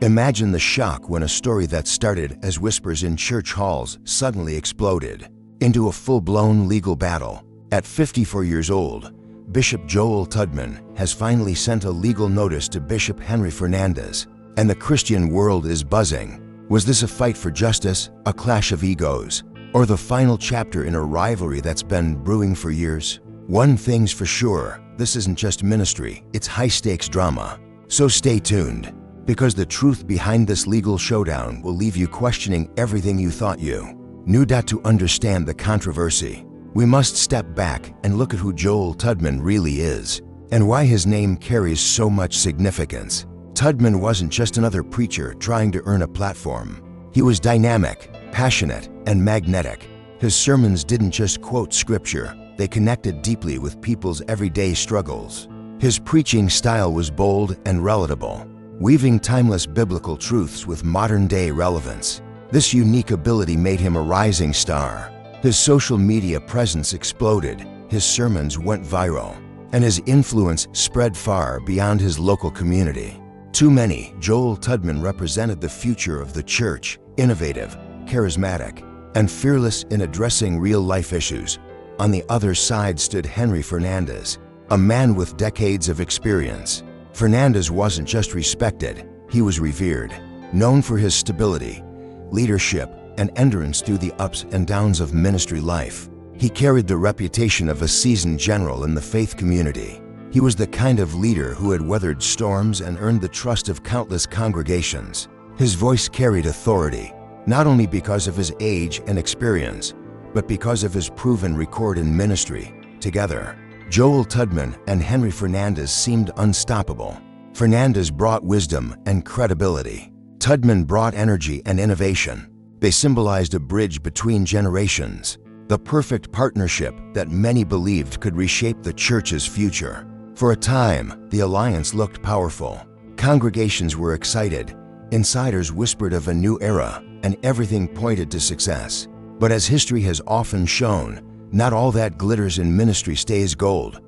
Imagine the shock when a story that started as whispers in church halls suddenly exploded into a full-blown legal battle. At 54 years old, Bishop Joel Tudman has finally sent a legal notice to Bishop Henry Fernandez, and the Christian world is buzzing. Was this a fight for justice, a clash of egos, or the final chapter in a rivalry that's been brewing for years? One thing's for sure, this isn't just ministry, it's high-stakes drama. So stay tuned, because the truth behind this legal showdown will leave you questioning everything you thought you knew. To understand the controversy, we must step back and look at who Joel Tudman really is, and why his name carries so much significance. Tudman wasn't just another preacher trying to earn a platform. He was dynamic, passionate, and magnetic. His sermons didn't just quote scripture, they connected deeply with people's everyday struggles. His preaching style was bold and relatable, weaving timeless biblical truths with modern-day relevance. This unique ability made him a rising star. His social media presence exploded, his sermons went viral, and his influence spread far beyond his local community. To many, Joel Tudman represented the future of the church, innovative, charismatic, and fearless in addressing real-life issues. On the other side stood Henry Fernandez, a man with decades of experience. Fernandez wasn't just respected, he was revered, known for his stability, leadership, and endurance through the ups and downs of ministry life. He carried the reputation of a seasoned general in the faith community. He was the kind of leader who had weathered storms and earned the trust of countless congregations. His voice carried authority, not only because of his age and experience, but because of his proven record in ministry. Together, Joel Tudman and Henry Fernandez seemed unstoppable. Fernandez brought wisdom and credibility. Tudman brought energy and innovation. They symbolized a bridge between generations, the perfect partnership that many believed could reshape the church's future. For a time, the alliance looked powerful. Congregations were excited, insiders whispered of a new era, and everything pointed to success. But as history has often shown, not all that glitters in ministry stays gold.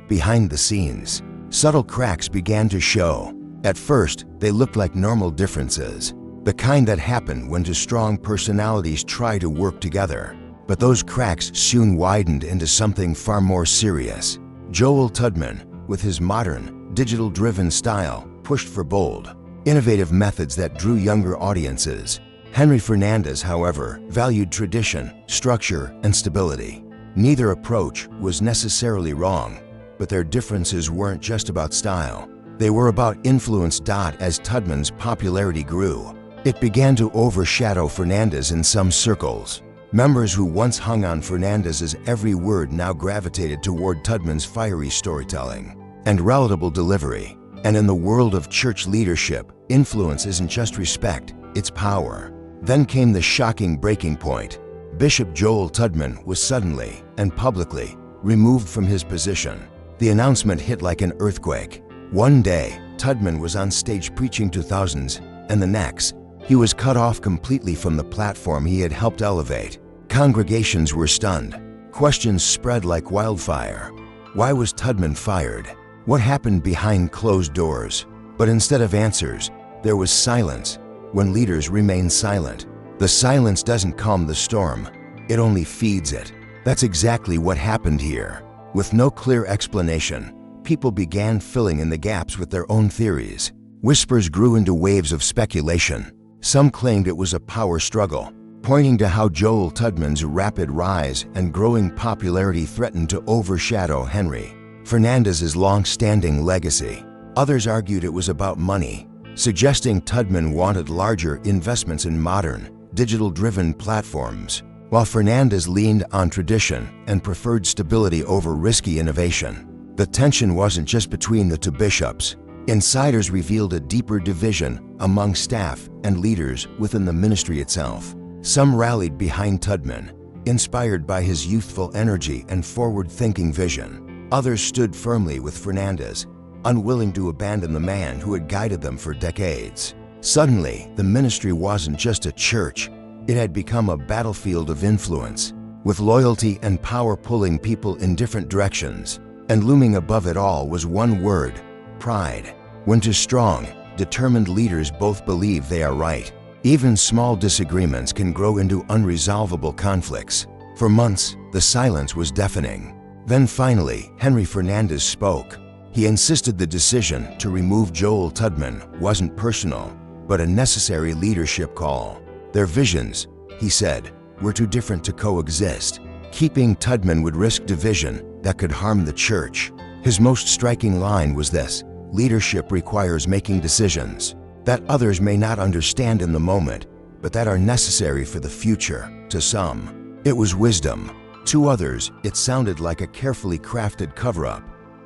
Behind the scenes, subtle cracks began to show. At first, they looked like normal differences, the kind that happen when two strong personalities try to work together. But those cracks soon widened into something far more serious. Joel Tudman, with his modern, digital-driven style, pushed for bold, innovative methods that drew younger audiences. Henry Fernandez, however, valued tradition, structure, and stability. Neither approach was necessarily wrong, but their differences weren't just about style. They were about influence. As Tudman's popularity grew, it began to overshadow Fernandez in some circles. Members who once hung on Fernandez's every word now gravitated toward Tudman's fiery storytelling and relatable delivery. And in the world of church leadership, influence isn't just respect, it's power. Then came the shocking breaking point. Bishop Joel Tudman was suddenly and publicly removed from his position. The announcement hit like an earthquake. One day, Tudman was on stage preaching to thousands, and the next, he was cut off completely from the platform he had helped elevate. Congregations were stunned. Questions spread like wildfire. Why was Tudman fired? What happened behind closed doors? But instead of answers, there was silence. When leaders remain silent, the silence doesn't calm the storm, it only feeds it. That's exactly what happened here. With no clear explanation, people began filling in the gaps with their own theories. Whispers grew into waves of speculation. Some claimed it was a power struggle, pointing to how Joel Tudman's rapid rise and growing popularity threatened to overshadow Henry Fernandez's long-standing legacy. Others argued it was about money, suggesting Tudman wanted larger investments in modern, digital-driven platforms, while Fernandez leaned on tradition and preferred stability over risky innovation. The tension wasn't just between the two bishops. Insiders revealed a deeper division among staff and leaders within the ministry itself. Some rallied behind Tudman, inspired by his youthful energy and forward-thinking vision. Others stood firmly with Fernandez, unwilling to abandon the man who had guided them for decades. Suddenly, the ministry wasn't just a church, it had become a battlefield of influence, with loyalty and power pulling people in different directions. And looming above it all was one word: pride. When too strong, determined leaders both believe they are right. Even small disagreements can grow into unresolvable conflicts. For months, the silence was deafening. Then finally, Henry Fernandez spoke. He insisted the decision to remove Joel Tudman wasn't personal, but a necessary leadership call. Their visions, he said, were too different to coexist. Keeping Tudman would risk division that could harm the church. His most striking line was this: leadership requires making decisions that others may not understand in the moment, but that are necessary for the future. To some, it was wisdom. To others, it sounded like a carefully crafted cover-up.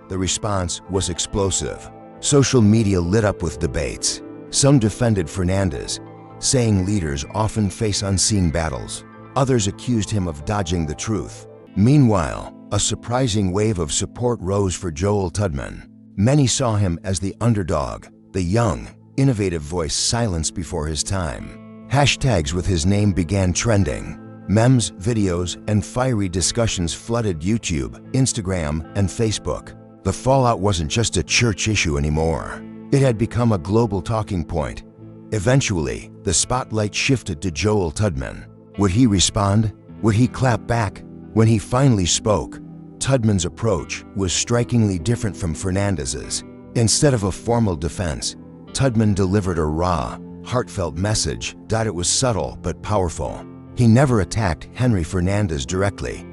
The response was explosive. Social media lit up with debates. Some defended Fernandez, saying leaders often face unseen battles. Others accused him of dodging the truth. Meanwhile, a surprising wave of support rose for Joel Tudman. Many saw him as the underdog, the young, innovative voice silenced before his time. Hashtags with his name began trending. Memes, videos, and fiery discussions flooded YouTube, Instagram, and Facebook. The fallout wasn't just a church issue anymore. It had become a global talking point. Eventually, the spotlight shifted to Joel Tudman. Would he respond? Would he clap back? When he finally spoke, Tudman's approach was strikingly different from Fernandez's. Instead of a formal defense, Tudman delivered a raw, heartfelt message. It was subtle but powerful. He never attacked Henry Fernandez directly,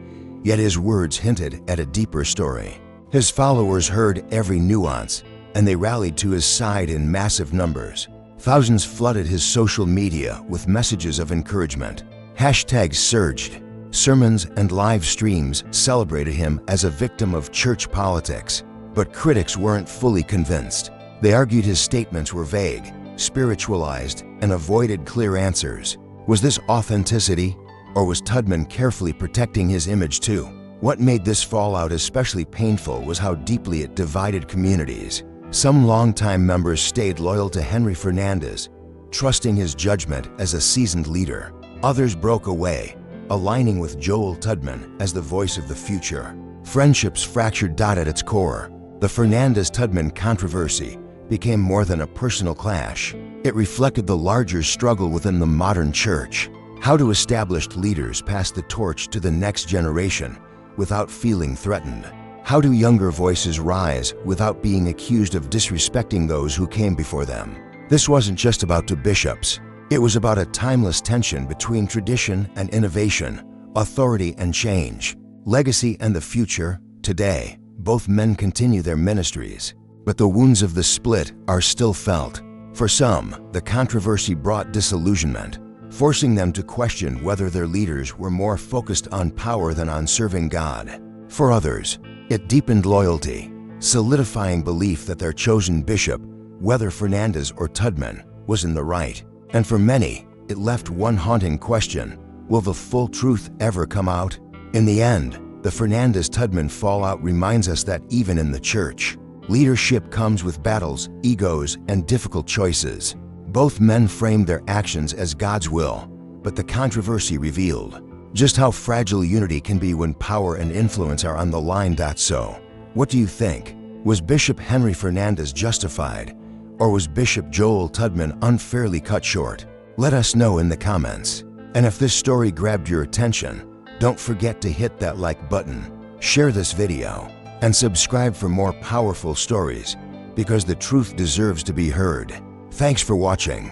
yet his words hinted at a deeper story. His followers heard every nuance, and they rallied to his side in massive numbers. Thousands flooded his social media with messages of encouragement. Hashtags surged. Sermons and live streams celebrated him as a victim of church politics. But critics weren't fully convinced. They argued his statements were vague, spiritualized, and avoided clear answers. Was this authenticity, or was Tudman carefully protecting his image too? What made this fallout especially painful was how deeply it divided communities. Some longtime members stayed loyal to Henry Fernandez, trusting his judgment as a seasoned leader. Others broke away, aligning with Joel Tudman as the voice of the future. Friendships fractured. At its core, the Fernandez-Tudman controversy became more than a personal clash. It reflected the larger struggle within the modern church. How do established leaders pass the torch to the next generation without feeling threatened? How do younger voices rise without being accused of disrespecting those who came before them? This wasn't just about two bishops. It was about a timeless tension between tradition and innovation, authority and change, legacy and the future. Today, both men continue their ministries, but the wounds of the split are still felt. For some, the controversy brought disillusionment, forcing them to question whether their leaders were more focused on power than on serving God. For others, it deepened loyalty, solidifying belief that their chosen bishop, whether Fernandez or Tudman, was in the right. And for many, it left one haunting question: will the full truth ever come out? In the end, the Fernandez-Tudman fallout reminds us that even in the church, leadership comes with battles, egos, and difficult choices. Both men framed their actions as God's will, but the controversy revealed just how fragile unity can be when power and influence are on the line. So, what do you think? Was Bishop Henry Fernandez justified, or was Bishop Joel Tudman unfairly cut short? Let us know in the comments. And if this story grabbed your attention, don't forget to hit that like button, share this video, and subscribe for more powerful stories, because the truth deserves to be heard. Thanks for watching.